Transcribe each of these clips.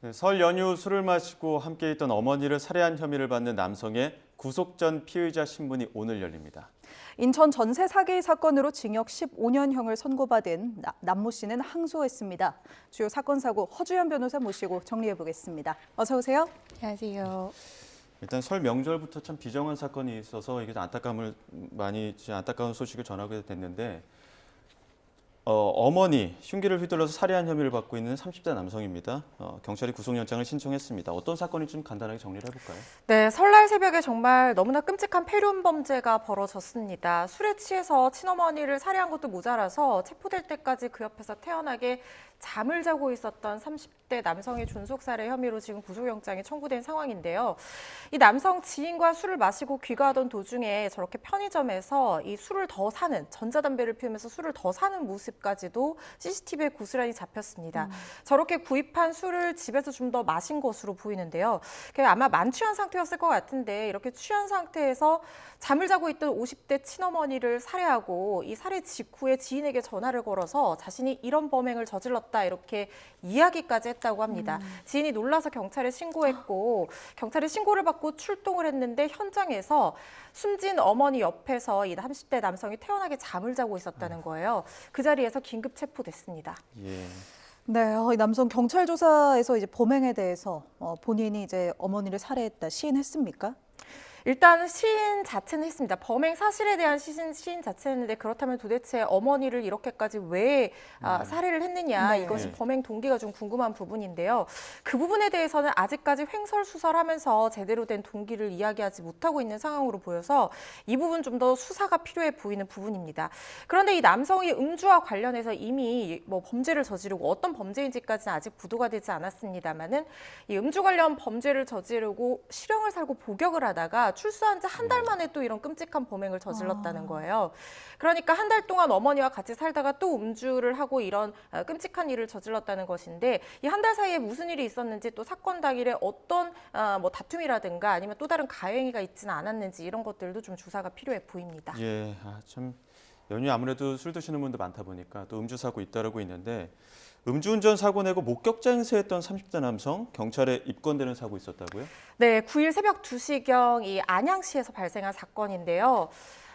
네, 설 연휴 술을 마시고 함께 있던 어머니를 살해한 혐의를 받는 남성의 구속 전 피의자 신문이 오늘 열립니다. 인천 전세 사기 사건으로 징역 15년형을 선고받은 남모 씨는 항소했습니다. 주요 사건 사고 허주연 변호사 모시고 정리해 보겠습니다. 어서 오세요. 안녕하세요. 일단 설 명절부터 참 비정한 사건이 있어서 이게 안타까운 소식을 전하게 됐는데 어머니 흉기를 휘둘러서 살해한 혐의를 받고 있는 30대 남성입니다. 경찰이 구속영장을 신청했습니다. 어떤 사건인지 좀 간단하게 정리를 해볼까요? 네, 설날 새벽에 정말 너무나 끔찍한 폐륜 범죄가 벌어졌습니다. 술에 취해서 친어머니를 살해한 것도 모자라서 체포될 때까지 그 옆에서 태연하게 잠을 자고 있었던 30대 남성의 존속살해 혐의로 지금 구속영장이 청구된 상황인데요. 이 남성 지인과 술을 마시고 귀가하던 도중에 저렇게 편의점에서 이 술을 더 사는, 전자담배를 피우면서 술을 더 사는 모습까지도 CCTV에 고스란히 잡혔습니다. 저렇게 구입한 술을 집에서 좀 더 마신 것으로 보이는데요. 아마 만취한 상태였을 것 같은데 이렇게 취한 상태에서 잠을 자고 있던 50대 친어머니를 살해하고 이 살해 직후에 지인에게 전화를 걸어서 자신이 이런 범행을 저질렀다 이렇게 이야기까지 했다고 합니다. 지인이 놀라서 경찰에 신고했고 경찰에 신고를 받고 출동을 했는데 현장에서 숨진 어머니 옆에서 이 30대 남성이 태연하게 잠을 자고 있었다는 거예요. 그 자리에서 긴급 체포됐습니다. 예. 네, 이 남성 경찰 조사에서 이제 범행에 대해서 본인이 이제 어머니를 살해했다 시인했습니까? 일단 시인 자체는 했습니다. 범행 사실에 대한 시인 자체는 했는데 그렇다면 도대체 어머니를 이렇게까지 왜 살해를 했느냐 네. 이것이 범행 동기가 좀 궁금한 부분인데요. 그 부분에 대해서는 아직까지 횡설수설하면서 제대로 된 동기를 이야기하지 못하고 있는 상황으로 보여서 이 부분 좀 더 수사가 필요해 보이는 부분입니다. 그런데 이 남성이 음주와 관련해서 이미 뭐 범죄를 저지르고 어떤 범죄인지까지는 아직 부도가 되지 않았습니다만은 이 음주 관련 범죄를 저지르고 실형을 살고 복역을 하다가 출소한 지 한 달 만에 또 이런 끔찍한 범행을 저질렀다는 거예요. 그러니까 한 달 동안 어머니와 같이 살다가 또 음주를 하고 이런 끔찍한 일을 저질렀다는 것인데 이 한 달 사이에 무슨 일이 있었는지 또 사건 당일에 어떤 뭐 다툼이라든가 아니면 또 다른 가해행위가 있지는 않았는지 이런 것들도 좀 조사가 필요해 보입니다. 예, 참 연휴 아무래도 술 드시는 분들 많다 보니까 또 음주 사고 잇따르고 있는데 음주운전 사고 내고 목격자 행세했던 30대 남성 경찰에 입건되는 사고 있었다고요? 네, 9일 새벽 2시경 이 안양시에서 발생한 사건인데요.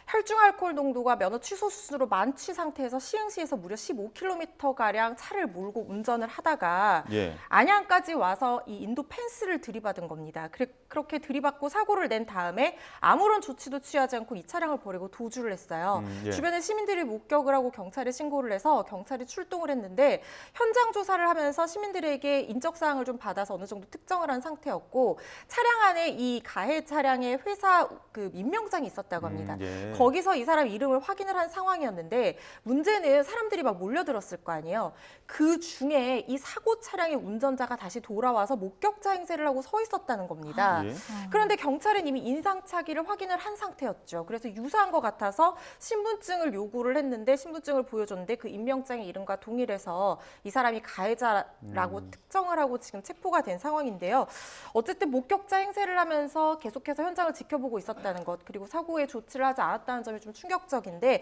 혈중 알코올 농도가 면허 취소 수준으로 만취 상태에서 시흥시에서 무려 15km가량 차를 몰고 운전을 하다가 예. 안양까지 와서 이 인도 펜스를 들이받은 겁니다. 그렇게 들이받고 사고를 낸 다음에 아무런 조치도 취하지 않고 이 차량을 버리고 도주를 했어요. 예. 주변에 시민들이 목격을 하고 경찰에 신고를 해서 경찰이 출동을 했는데 현장 조사를 하면서 시민들에게 인적사항을 좀 받아서 어느 정도 특정을 한 상태였고 차량 안에 이 가해 차량의 회사 그 임명장이 있었다고 합니다. 예. 거기서 이 사람 이름을 확인을 한 상황이었는데 문제는 사람들이 막 몰려들었을 거 아니에요. 그 중에 이 사고 차량의 운전자가 다시 돌아와서 목격자 행세를 하고 서 있었다는 겁니다. 예. 그런데 경찰은 이미 인상착의를 확인을 한 상태였죠. 그래서 유사한 것 같아서 신분증을 요구를 했는데 신분증을 보여줬는데 그 임명장의 이름과 동일해서 이 사람이 가해자라고 특정을 하고 지금 체포가 된 상황인데요. 어쨌든 목격자 행세를 하면서 계속해서 현장을 지켜보고 있었다는 것 그리고 사고에 조치를 하지 않았다는 점이 좀 충격적인데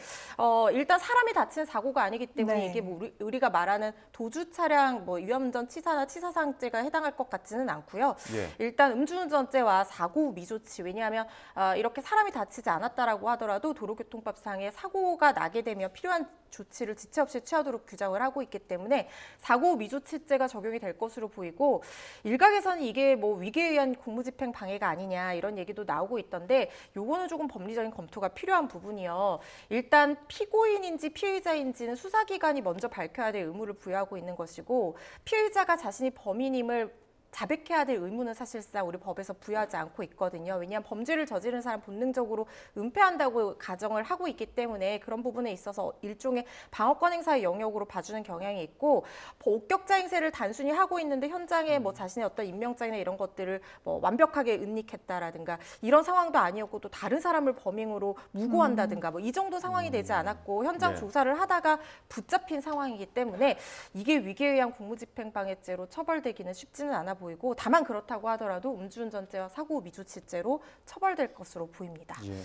일단 사람이 다친 사고가 아니기 때문에 네. 이게 뭐 우리가 말하는 도주 차량 뭐 위험운전 치사나 치사상죄가 해당할 것 같지는 않고요. 예. 일단 음주운전죄와 사고 미조치 왜냐하면 이렇게 사람이 다치지 않았다라고 하더라도 도로교통법상의 사고가 나게 되면 필요한 조치를 지체 없이 취하도록 규정을 하고 있기 때문에 사고 미조치죄가 적용이 될 것으로 보이고 일각에서는 이게 뭐 위계에 의한 공무집행 방해가 아니냐 이런 얘기도 나오고 있던데 요거는 조금 법리적인 검토가 필요한 부분이요. 일단 피고인인지 피의자인지는 수사기관이 먼저 밝혀야 될 의무를 부여하고 있는 것이고 피의자가 자신이 범인임을 자백해야 될 의무는 사실상 우리 법에서 부여하지 않고 있거든요. 왜냐하면 범죄를 저지른 사람 본능적으로 은폐한다고 가정을 하고 있기 때문에 그런 부분에 있어서 일종의 방어권 행사의 영역으로 봐주는 경향이 있고 목격자 행세를 단순히 하고 있는데 현장에 뭐 자신의 어떤 임명장이나 이런 것들을 뭐 완벽하게 은닉했다라든가 이런 상황도 아니었고 또 다른 사람을 범행으로 무고한다든가 뭐 이 정도 상황이 되지 않았고 현장 네. 조사를 하다가 붙잡힌 상황이기 때문에 이게 위계에 의한 공무집행방해죄로 처벌되기는 쉽지는 않아 보이고 다만 그렇다고 하더라도 음주운전죄와 사고 미조치죄로 처벌될 것으로 보입니다. 예.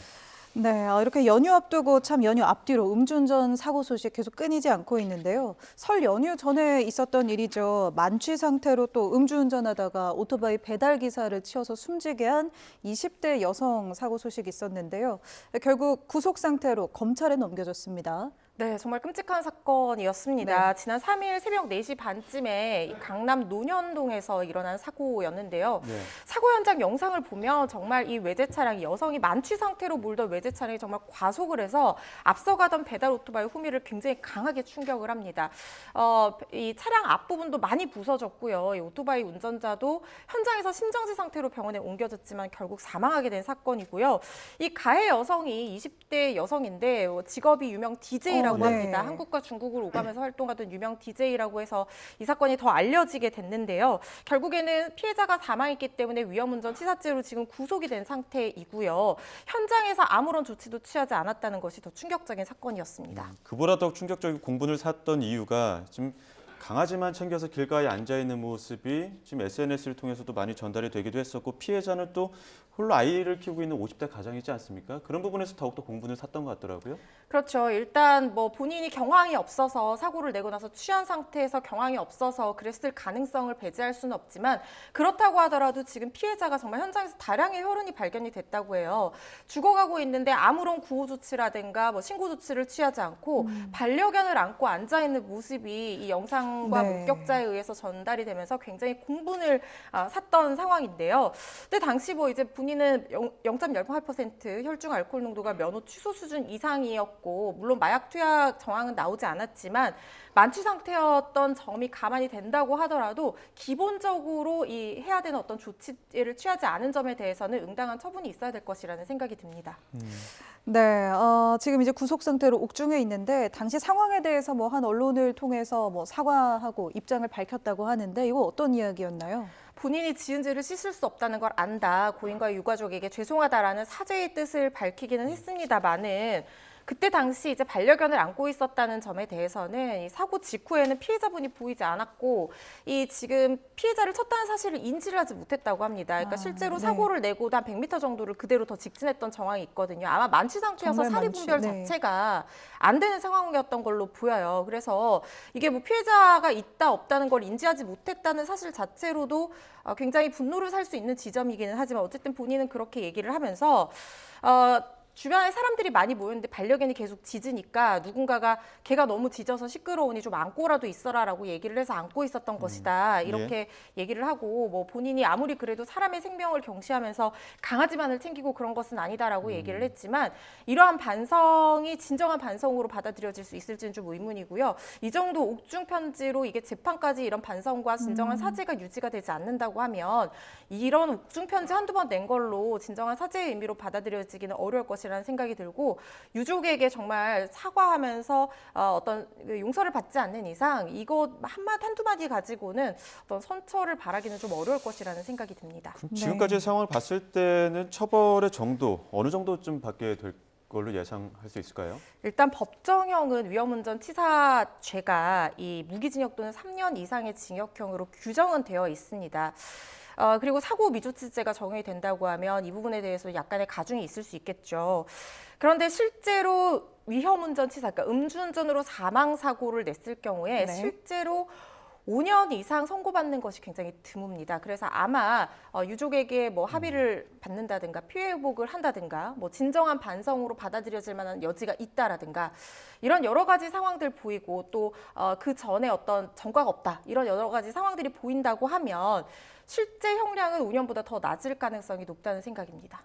네, 이렇게 연휴 앞두고 참 연휴 앞뒤로 음주운전 사고 소식 계속 끊이지 않고 있는데요. 설 연휴 전에 있었던 일이죠. 만취 상태로 또 음주운전하다가 오토바이 배달 기사를 치어서 숨지게 한 20대 여성 사고 소식이 있었는데요. 결국 구속 상태로 검찰에 넘겨졌습니다. 네, 정말 끔찍한 사건이었습니다. 네. 지난 3일 새벽 4시 반쯤에 이 강남 논현동에서 일어난 사고였는데요. 네. 사고 현장 영상을 보면 정말 이 외제 차량이 여성이 만취 상태로 몰던 외제 차량이 정말 과속을 해서 앞서가던 배달 오토바이 후미를 굉장히 강하게 충격을 합니다. 이 차량 앞부분도 많이 부서졌고요. 이 오토바이 운전자도 현장에서 심정지 상태로 병원에 옮겨졌지만 결국 사망하게 된 사건이고요. 이 가해 여성이 20대 여성인데 직업이 유명 DJ라고 네. 합니다. 한국과 중국을 오가면서 활동하던 유명 DJ라고 해서 이 사건이 더 알려지게 됐는데요. 결국에는 피해자가 사망했기 때문에 위험운전 치사죄로 지금 구속이 된 상태이고요. 현장에서 아무런 조치도 취하지 않았다는 것이 더 충격적인 사건이었습니다. 그보다 더 충격적인 공분을 샀던 이유가 지금 강아지만 챙겨서 길가에 앉아 있는 모습이 지금 SNS를 통해서도 많이 전달이 되기도 했었고 피해자는 또 홀로 아이를 키우고 있는 50대 가장이지 않습니까? 그런 부분에서 더욱더 공분을 샀던 것 같더라고요. 그렇죠. 일단 뭐 본인이 경황이 없어서 사고를 내고 나서 취한 상태에서 경황이 없어서 그랬을 가능성을 배제할 수는 없지만 그렇다고 하더라도 지금 피해자가 정말 현장에서 다량의 혈흔이 발견이 됐다고 해요. 죽어가고 있는데 아무런 구호 조치라든가 뭐 신고 조치를 취하지 않고 반려견을 안고 앉아 있는 모습이 이 영상과 네. 목격자에 의해서 전달이 되면서 굉장히 공분을 샀던 상황인데요. 근데 당시 뭐 이제 본인은 0.08% 혈중 알코올 농도가 면허 취소 수준 이상이었고 물론 마약 투약 정황은 나오지 않았지만 만취 상태였던 점이 가만히 된다고 하더라도 기본적으로 이 해야 되는 어떤 조치를 취하지 않은 점에 대해서는 응당한 처분이 있어야 될 것이라는 생각이 듭니다. 네, 지금 이제 구속 상태로 옥중에 있는데 당시 상황에 대해서 뭐 한 언론을 통해서 뭐 사과하고 입장을 밝혔다고 하는데 이거 어떤 이야기였나요? 본인이 지은 죄를 씻을 수 없다는 걸 안다. 고인과 유가족에게 죄송하다라는 사죄의 뜻을 밝히기는 했습니다만은 그때 당시 이제 반려견을 안고 있었다는 점에 대해서는 이 사고 직후에는 피해자분이 보이지 않았고 이 지금 피해자를 쳤다는 사실을 인지를 하지 못했다고 합니다. 그러니까 실제로 네. 사고를 내고 한 100m 정도를 그대로 더 직진했던 정황이 있거든요. 아마 만취 상태여서 정말 사리 만취, 분별 네. 자체가 안 되는 상황이었던 걸로 보여요. 그래서 이게 뭐 피해자가 있다 없다는 걸 인지하지 못했다는 사실 자체로도 굉장히 분노를 살 수 있는 지점이기는 하지만 어쨌든 본인은 그렇게 얘기를 하면서 주변에 사람들이 많이 모였는데 반려견이 계속 짖으니까 누군가가 걔가 너무 짖어서 시끄러우니 좀 안고라도 있어라라고 얘기를 해서 안고 있었던 것이다. 이렇게 얘기를 하고 뭐 본인이 아무리 그래도 사람의 생명을 경시하면서 강아지만을 챙기고 그런 것은 아니다라고 얘기를 했지만 이러한 반성이 진정한 반성으로 받아들여질 수 있을지는 좀 의문이고요. 이 정도 옥중 편지로 이게 재판까지 이런 반성과 진정한 사죄가 유지가 되지 않는다고 하면 이런 옥중 편지 한두 번 낸 걸로 진정한 사죄의 의미로 받아들여지기는 어려울 것이라는 생각이 들고 유족에게 정말 사과하면서 어떤 용서를 받지 않는 이상 이거 한두 마디 가지고는 어떤 선처를 바라기는 좀 어려울 것이라는 생각이 듭니다. 그럼 지금까지의 상황을 봤을 때는 처벌의 정도 어느 정도쯤 받게 될 걸로 예상할 수 있을까요? 일단 법정형은 위험운전 치사죄가 이 무기징역 또는 3년 이상의 징역형으로 규정은 되어 있습니다. 그리고 사고 미조치죄가 적용이 된다고 하면 이 부분에 대해서 약간의 가중이 있을 수 있겠죠. 그런데 실제로 위험운전 치사, 그러니까 음주운전으로 사망사고를 냈을 경우에 네. 실제로 5년 이상 선고받는 것이 굉장히 드뭅니다. 그래서 아마 유족에게 뭐 합의를 받는다든가 피해 회복을 한다든가 뭐 진정한 반성으로 받아들여질 만한 여지가 있다라든가 이런 여러 가지 상황들 보이고 또 그 전에 어떤 전과가 없다 이런 여러 가지 상황들이 보인다고 하면 실제 형량은 5년보다 더 낮을 가능성이 높다는 생각입니다.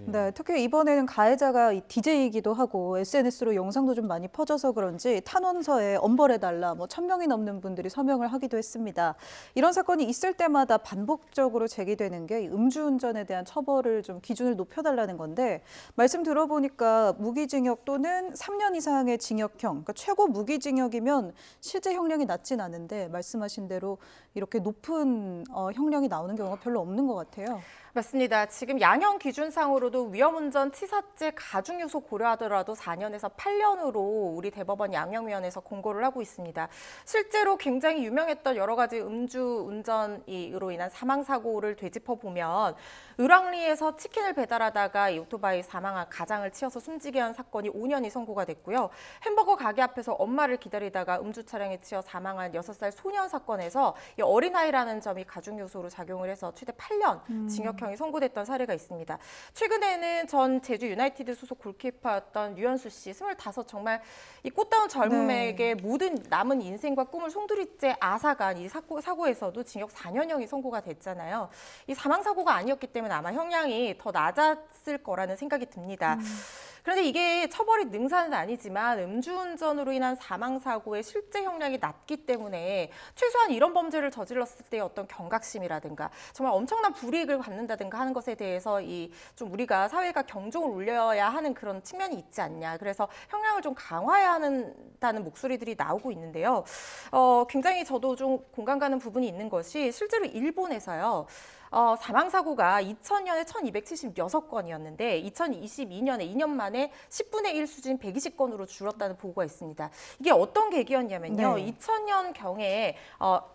네, 특히 이번에는 가해자가 DJ이기도 하고 SNS로 영상도 좀 많이 퍼져서 그런지 탄원서에 엄벌해달라, 뭐 1,000명이 넘는 분들이 서명을 하기도 했습니다. 이런 사건이 있을 때마다 반복적으로 제기되는 게 음주운전에 대한 처벌을 좀 기준을 높여달라는 건데 말씀 들어보니까 무기징역 또는 3년 이상의 징역형, 그러니까 최고 무기징역이면 실제 형량이 낮진 않은데 말씀하신 대로 이렇게 높은 형량이 형량이 나오는 경우가 별로 없는 것 같아요. 맞습니다. 지금 양형 기준상으로도 위험운전 치사죄 가중 요소 고려하더라도 4년에서 8년으로 우리 대법원 양형위원회에서 공고를 하고 있습니다. 실제로 굉장히 유명했던 여러 가지 음주 운전으로 인한 사망 사고를 되짚어 보면 을왕리에서 치킨을 배달하다가 이 오토바이 사망한 가장을 치어서 숨지게 한 사건이 5년이 선고가 됐고요. 햄버거 가게 앞에서 엄마를 기다리다가 음주 차량에 치여 사망한 6살 소년 사건에서 이 어린아이라는 점이 가중 요소로 작용을 해서 최대 8년 징역형이 선고됐던 사례가 있습니다. 최근에는 전 제주 유나이티드 소속 골키퍼였던 류현수 씨 25 정말 이 꽃다운 젊음에게 모든 남은 인생과 꿈을 송두리째 앗아간 이 사고에서도 징역 4년형이 선고가 됐잖아요. 이 사망 사고가 아니었기 때문에 아마 형량이 더 낮았을 거라는 생각이 듭니다. 그런데 이게 처벌이 능사는 아니지만 음주운전으로 인한 사망사고의 실제 형량이 낮기 때문에 최소한 이런 범죄를 저질렀을 때의 어떤 경각심이라든가 정말 엄청난 불이익을 받는다든가 하는 것에 대해서 좀 우리가 사회가 경종을 울려야 하는 그런 측면이 있지 않냐. 그래서 형량을 좀 강화해야 한다는 목소리들이 나오고 있는데요. 굉장히 저도 좀 공감 가는 부분이 있는 것이 실제로 일본에서요. 사망사고가 2000년에 1276건이었는데 2022년에 2년 만에 10분의 1 수준 120건으로 줄었다는 보고가 있습니다. 이게 어떤 계기였냐면요. 네. 2000년경에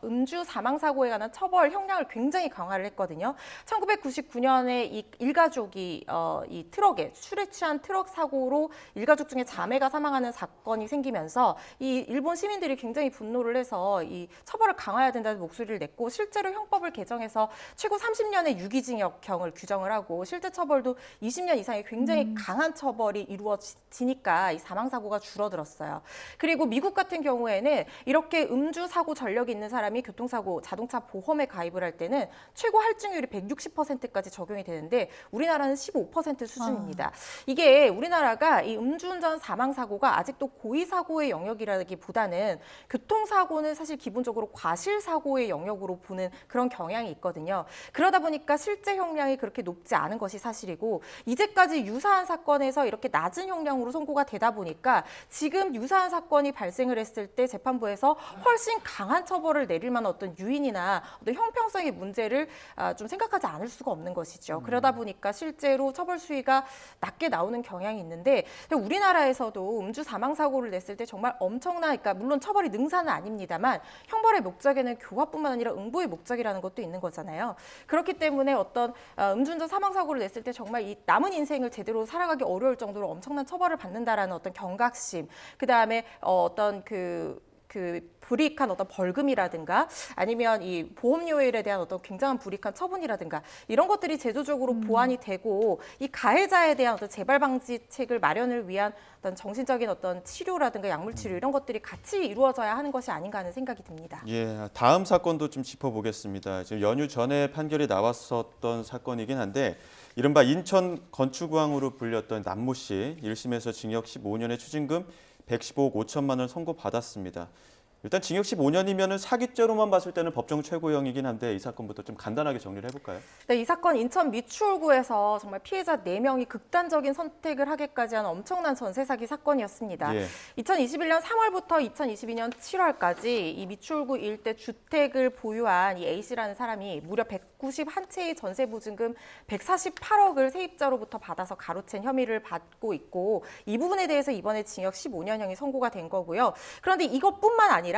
음주 사망사고에 관한 처벌 형량을 굉장히 강화를 했거든요. 1999년에 이 일가족이 이 트럭에 술에 취한 트럭 사고로 일가족 중에 자매가 사망하는 사건이 생기면서 이 일본 시민들이 굉장히 분노를 해서 이 처벌을 강화해야 된다는 목소리를 냈고 실제로 형법을 개정해서 최고 30년의 유기징역형을 규정을 하고 실제 처벌도 20년 이상의 굉장히 강한 처벌이 이루어지니까 이 사망사고가 줄어들었어요. 그리고 미국 같은 경우에는 이렇게 음주 사고 전력이 있는 사람이 교통사고 자동차 보험에 가입을 할 때는 최고 할증률이 160%까지 적용이 되는데 우리나라는 15% 수준입니다. 이게 우리나라가 이 음주운전 사망사고가 아직도 고의사고의 영역이라기보다는 교통사고는 사실 기본적으로 과실사고의 영역으로 보는 그런 경향이 있거든요. 그러다 보니까 실제 형량이 그렇게 높지 않은 것이 사실이고 이제까지 유사한 사건에서 이렇게 낮은 형량으로 선고가 되다 보니까 지금 유사한 사건이 발생을 했을 때 재판부에서 훨씬 강한 처벌을 내릴 만한 어떤 유인이나 어떤 형평성의 문제를 좀 생각하지 않을 수가 없는 것이죠. 그러다 보니까 실제로 처벌 수위가 낮게 나오는 경향이 있는데 우리나라에서도 음주 사망 사고를 냈을 때 정말 엄청난 그러니까 물론 처벌이 능사는 아닙니다만 형벌의 목적에는 교화뿐만 아니라 응보의 목적이라는 것도 있는 거잖아요. 그렇기 때문에 어떤 음주운전 사망 사고를 냈을 때 정말 이 남은 인생을 제대로 살아가기 어려울 정도로 엄청난 처벌을 받는다라는 어떤 경각심, 그 다음에 어떤 그 불이익한 어떤 벌금이라든가 아니면 이 보험료율에 대한 어떤 굉장한 불이익한 처분이라든가 이런 것들이 제도적으로 보완이 되고 이 가해자에 대한 어떤 재발 방지책을 마련을 위한 어떤 정신적인 어떤 치료라든가 약물 치료 이런 것들이 같이 이루어져야 하는 것이 아닌가 하는 생각이 듭니다. 예, 다음 사건도 좀 짚어보겠습니다. 지금 연휴 전에 판결이 나왔었던 사건이긴 한데 이른바 인천 건축왕으로 불렸던 남모 씨 1심에서 징역 15년의 추징금 115억 5천만 원 선고받았습니다. 일단 징역 15년이면 사기죄로만 봤을 때는 법정 최고형이긴 한데 이 사건부터 좀 간단하게 정리를 해볼까요? 네, 이 사건 인천 미추홀구에서 정말 피해자 4명이 극단적인 선택을 하기까지 한 엄청난 전세 사기 사건이었습니다. 예. 2021년 3월부터 2022년 7월까지 이 미추홀구 일대 주택을 보유한 이 A씨라는 사람이 무려 191채의 전세 보증금 148억을 세입자로부터 받아서 가로챈 혐의를 받고 있고 이 부분에 대해서 이번에 징역 15년형이 선고가 된 거고요. 그런데 이것뿐만 아니라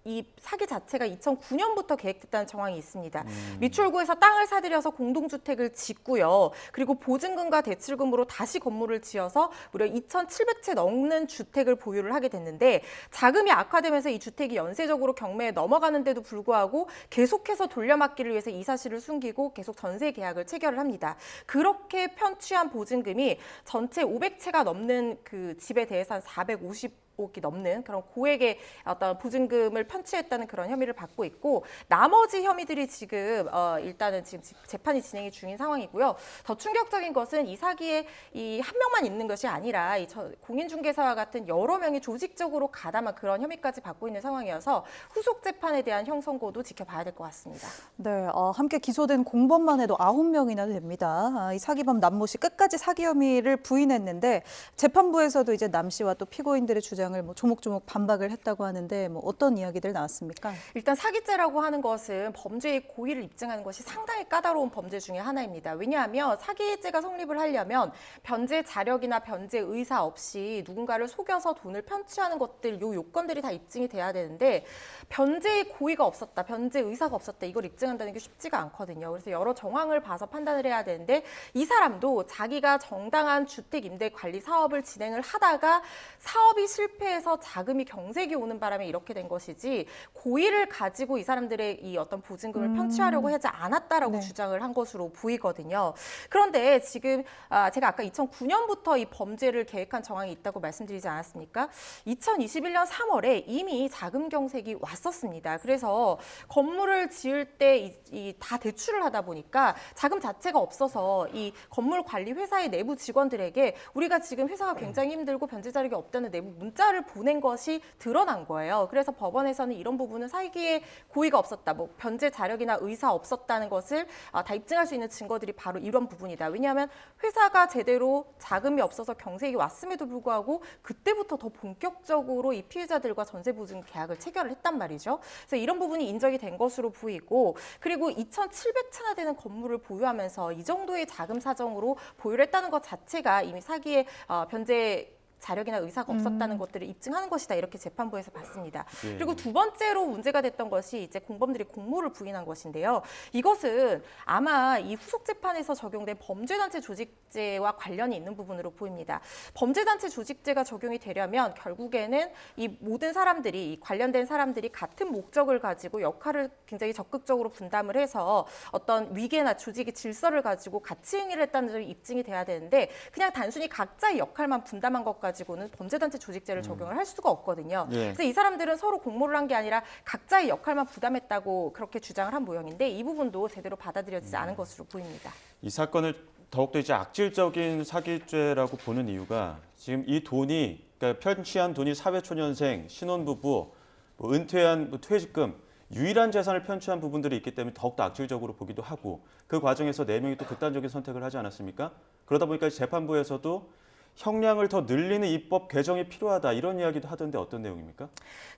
이 사기 자체가 2009년부터 계획됐다는 정황이 있습니다. 미추홀구에서 땅을 사들여서 공동주택을 짓고요. 그리고 보증금과 대출금으로 다시 건물을 지어서 무려 2,700채 넘는 주택을 보유를 하게 됐는데 자금이 악화되면서 이 주택이 연쇄적으로 경매에 넘어가는데도 불구하고 계속해서 돌려막기를 위해서 이 사실을 숨기고 계속 전세 계약을 체결을 합니다. 그렇게 편취한 보증금이 전체 500채가 넘는 그 집에 대해서 한 450억이 넘는 그런 고액의 어떤 보증금을 편취했다는 그런 혐의를 받고 있고 나머지 혐의들이 지금 일단은 지금 재판이 진행이 중인 상황이고요. 더 충격적인 것은 이 사기에 이 한 명만 있는 것이 아니라 이 공인중개사와 같은 여러 명이 조직적으로 가담한 그런 혐의까지 받고 있는 상황이어서 후속 재판에 대한 형선고도 지켜봐야 될 것 같습니다. 네, 함께 기소된 공범만 해도 9명이나 됩니다. 이 사기범 남모 씨 끝까지 사기 혐의를 부인했는데 재판부에서도 이제 남 씨와 또 피고인들의 주장을 주장을 뭐 조목조목 반박을 했다고 하는데 뭐 어떤 이야기들 나왔습니까? 일단 사기죄라고 하는 것은 범죄의 고의를 입증하는 것이 상당히 까다로운 범죄 중에 하나입니다. 왜냐하면 사기죄가 성립을 하려면 변제 자력이나 변제 의사 없이 누군가를 속여서 돈을 편취하는 것들, 요 요건들이 다 입증이 돼야 되는데 변제의 고의가 없었다, 변제 의사가 없었다, 이걸 입증한다는 게 쉽지가 않거든요. 그래서 여러 정황을 봐서 판단을 해야 되는데 이 사람도 자기가 정당한 주택 임대 관리 사업을 진행을 하다가 사업이 실패해서 자금이 경색이 오는 바람에 이렇게 된 것이지 고의를 가지고 이 사람들의 이 어떤 보증금을 편취하려고 하지 않았다라고 네. 주장을 한 것으로 보이거든요. 그런데 지금 제가 아까 2009년부터 이 범죄를 계획한 정황이 있다고 말씀드리지 않았습니까? 2021년 3월에 이미 자금 경색이 왔었습니다. 그래서 건물을 지을 때 다 대출을 하다 보니까 자금 자체가 없어서 이 건물 관리 회사의 내부 직원들에게 우리가 지금 회사가 굉장히 힘들고 변제 자력이 없다는 내부 문자를 보낸 것이 드러난 거예요. 그래서 법원에서는 이런 부분은 사기의 고의가 없었다, 뭐 변제 자력이나 의사 없었다는 것을 다 입증할 수 있는 증거들이 바로 이런 부분이다. 왜냐하면 회사가 제대로 자금이 없어서 경색이 왔음에도 불구하고 그때부터 더 본격적으로 이 피해자들과 전세보증 계약을 체결을 했단 말이죠. 그래서 이런 부분이 인정이 된 것으로 보이고, 그리고 2,700채나 되는 건물을 보유하면서 이 정도의 자금 사정으로 보유를 했다는 것 자체가 이미 사기의 변제 자력이나 의사가 없었다는 것들을 입증하는 것이다, 이렇게 재판부에서 봤습니다. 예. 그리고 두 번째로 문제가 됐던 것이 이제 공범들이 공모를 부인한 것인데요. 이것은 아마 이 후속 재판에서 적용된 범죄단체 조직죄와 관련이 있는 부분으로 보입니다. 범죄단체 조직죄가 적용이 되려면 결국에는 이 모든 사람들이, 이 관련된 사람들이 같은 목적을 가지고 역할을 굉장히 적극적으로 분담을 해서 어떤 위계나 조직의 질서를 가지고 같이 행위를 했다는 점이 입증이 돼야 되는데, 그냥 단순히 각자의 역할만 분담한 것 가지고는 범죄단체 조직죄를 적용을 할 수가 없거든요. 예. 그래서 이 사람들은 서로 공모를 한 게 아니라 각자의 역할만 부담했다고 그렇게 주장을 한 모양인데, 이 부분도 제대로 받아들여지지 않은 것으로 보입니다. 이 사건을 더욱더 이제 악질적인 사기죄라고 보는 이유가 지금 이 돈이, 그러니까 편취한 돈이 사회초년생, 신혼부부, 뭐 은퇴한 뭐 퇴직금, 유일한 재산을 편취한 부분들이 있기 때문에 더욱더 악질적으로 보기도 하고, 그 과정에서 4명이 또 극단적인 선택을 하지 않았습니까? 그러다 보니까 재판부에서도 형량을 더 늘리는 입법 개정이 필요하다, 이런 이야기도 하던데 어떤 내용입니까?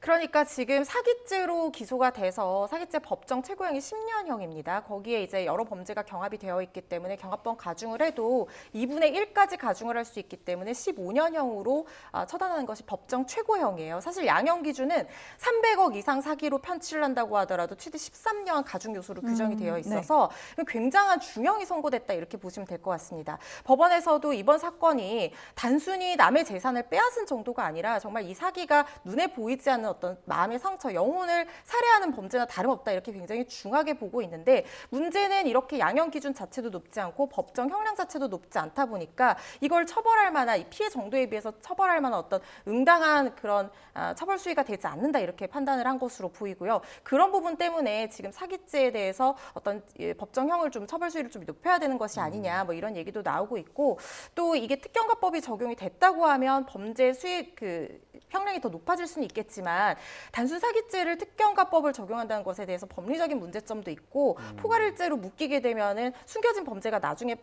그러니까 지금 사기죄로 기소가 돼서 사기죄 법정 최고형이 10년형입니다. 거기에 이제 여러 범죄가 경합이 되어 있기 때문에 경합범 가중을 해도 2분의 1까지 가중을 할 수 있기 때문에 15년형으로 처단하는 것이 법정 최고형이에요. 사실 양형 기준은 300억 이상 사기로 편취를 한다고 하더라도 최대 13년 가중 요소로 규정이 되어 있어서 굉장한 중형이 선고됐다, 이렇게 보시면 될 것 같습니다. 법원에서도 이번 사건이 단순히 남의 재산을 빼앗은 정도가 아니라 정말 이 사기가 눈에 보이지 않는 어떤 마음의 상처, 영혼을 살해하는 범죄나 다름없다, 이렇게 굉장히 중하게 보고 있는데, 문제는 이렇게 양형 기준 자체도 높지 않고 법정 형량 자체도 높지 않다 보니까 이걸 처벌할 만한, 이 피해 정도에 비해서 처벌할 만한 어떤 응당한 그런 처벌 수위가 되지 않는다, 이렇게 판단을 한 것으로 보이고요. 그런 부분 때문에 지금 사기죄에 대해서 어떤 법정형을 좀, 처벌 수위를 좀 높여야 되는 것이 아니냐, 뭐 이런 얘기도 나오고 있고, 또 이게 특경가법이 적용이 됐다고 하면 범죄 수위 형량이 더 높아질 수는 있겠지만, 단순 사기죄를 특경가법을 적용한다는 것에 대해서 법리적인 문제점도 있고, 포괄일죄로 묶이게 되면은 숨겨진 범죄가 나중에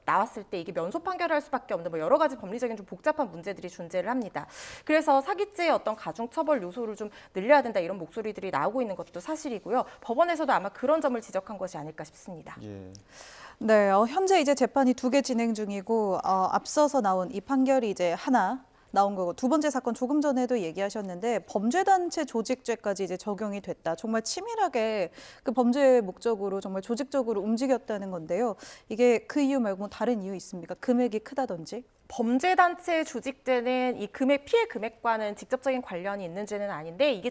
나왔을 때 이게 면소 판결을 할 수밖에 없는 뭐 여러 가지 법리적인 좀 복잡한 문제들이 존재를 합니다. 그래서 사기죄의 어떤 가중 처벌 요소를 좀 늘려야 된다, 이런 목소리들이 나오고 있는 것도 사실이고요. 법원에서도 아마 그런 점을 지적한 것이 아닐까 싶습니다. 예. 네, 현재 이제 재판이 2개 진행 중이고 앞서서 나온 이 판결이 이제 하나 나온 거고, 두 번째 사건 조금 전에도 얘기하셨는데 범죄단체 조직죄까지 이제 적용이 됐다. 정말 치밀하게 그 범죄 목적으로 정말 조직적으로 움직였다는 건데요. 이게 그 이유 말고 다른 이유 있습니까? 금액이 크다든지? 범죄단체 조직죄는 이 금액, 피해 금액과는 직접적인 관련이 있는 죄는 아닌데, 이게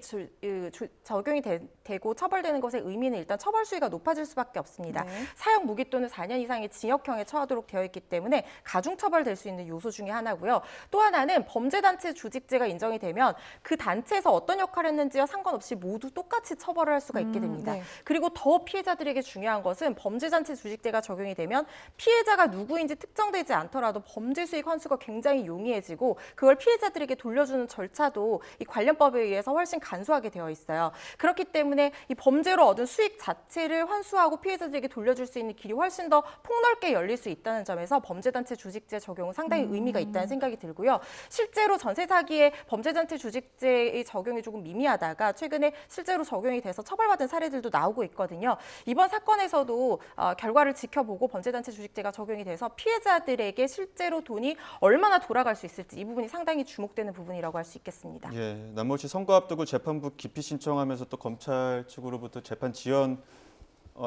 적용이 되고 처벌되는 것의 의미는 일단 처벌 수위가 높아질 수밖에 없습니다. 네. 사형 무기 또는 4년 이상의 징역형에 처하도록 되어 있기 때문에 가중 처벌될 수 있는 요소 중에 하나고요. 또 하나는 범죄단체 조직죄가 인정이 되면 그 단체에서 어떤 역할을 했는지와 상관없이 모두 똑같이 처벌을 할 수가 있게 됩니다. 네. 그리고 더 피해자들에게 중요한 것은 범죄단체 조직죄가 적용이 되면 피해자가 누구인지 특정되지 않더라도 범죄 수익 수익 환수가 굉장히 용이해지고 그걸 피해자들에게 돌려주는 절차도 이 관련법에 의해서 훨씬 간소하게 되어 있어요. 그렇기 때문에 이 범죄로 얻은 수익 자체를 환수하고 피해자들에게 돌려줄 수 있는 길이 훨씬 더 폭넓게 열릴 수 있다는 점에서 범죄단체 조직제 적용은 상당히 의미가 있다는 생각이 들고요. 실제로 전세 사기의 범죄단체 조직제의 적용이 조금 미미하다가 최근에 실제로 적용이 돼서 처벌받은 사례들도 나오고 있거든요. 이번 사건에서도 결과를 지켜보고 범죄단체 조직제가 적용이 돼서 피해자들에게 실제로 돈이 얼마나 돌아갈 수 있을지 이 부분이 상당히 주목되는 부분이라고 할 수 있겠습니다. 예, 남모씨 선거 앞두고 재판부 기피 신청하면서 또 검찰 측으로부터 재판 지연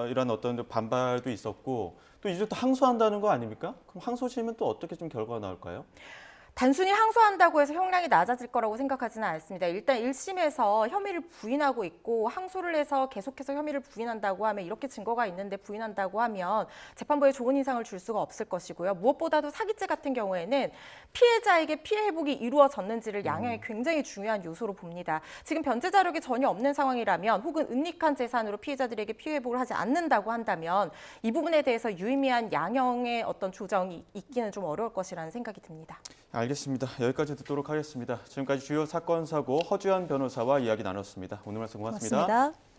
이런 어떤 반발도 있었고 또 이제 또 항소한다는 거 아닙니까? 그럼 항소심은 또 어떻게 좀 결과가 나올까요? 단순히 항소한다고 해서 형량이 낮아질 거라고 생각하지는 않습니다. 일단 1심에서 혐의를 부인하고 있고 항소를 해서 계속해서 혐의를 부인한다고 하면 이렇게 증거가 있는데 부인한다고 하면 재판부에 좋은 인상을 줄 수가 없을 것이고요. 무엇보다도 사기죄 같은 경우에는 피해자에게 피해 회복이 이루어졌는지를 양형이 굉장히 중요한 요소로 봅니다. 지금 변제 자력이 전혀 없는 상황이라면 혹은 은닉한 재산으로 피해자들에게 피해 회복을 하지 않는다고 한다면 이 부분에 대해서 유의미한 양형의 어떤 조정이 있기는 좀 어려울 것이라는 생각이 듭니다. 알겠습니다. 여기까지 듣도록 하겠습니다. 지금까지 주요 사건 사고 허주연 변호사와 이야기 나눴습니다. 오늘 말씀 고맙습니다. 고맙습니다.